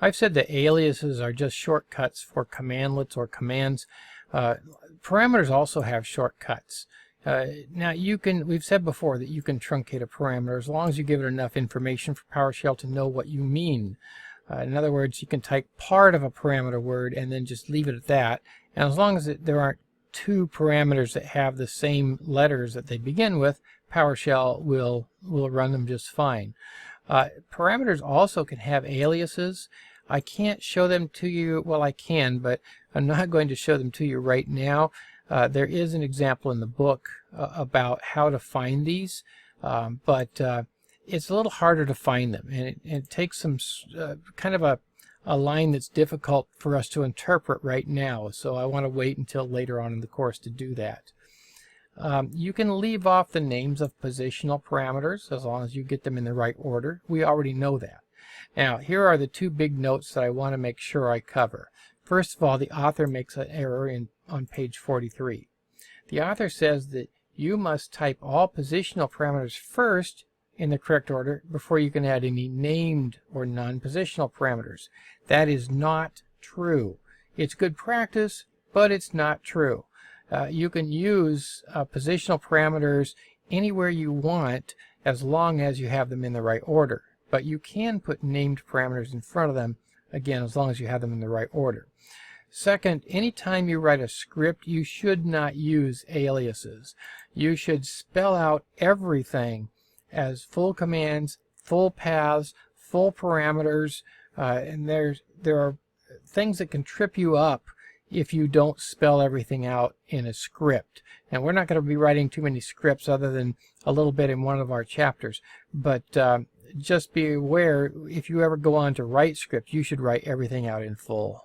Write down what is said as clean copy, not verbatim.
I've said that aliases are just shortcuts for commandlets or commands. Parameters also have shortcuts. Now we've said before that you can truncate a parameter as long as you give it enough information for PowerShell to know what you mean. In other words, you can type part of a parameter word and then just leave it at that. And as long as there aren't two parameters that have the same letters that they begin with, PowerShell will run them just fine. Parameters also can have aliases. I can't show them to you. Well, I can, but I'm not going to show them to you right now. There is an example in the book about how to find these, but it's a little harder to find them, and it takes some kind of a line that's difficult for us to interpret right now, so I want to wait until later on in the course to do that. You can leave off the names of positional parameters as long as you get them in the right order. We already know that. Now, here are the two big notes that I want to make sure I cover. First of all, the author makes an error on page 43. The author says that you must type all positional parameters first in the correct order before you can add any named or non-positional parameters. That is not true. It's good practice, but it's not true. You can use positional parameters anywhere you want as long as you have them in the right order. But you can put named parameters in front of them, again, as long as you have them in the right order. Second, anytime you write a script, you should not use aliases. You should spell out everything as full commands, full paths, full parameters, and there are things that can trip you up if you don't spell everything out in a script. And we're not going to be writing too many scripts other than a little bit in one of our chapters, but just be aware, if you ever go on to write scripts, you should write everything out in full.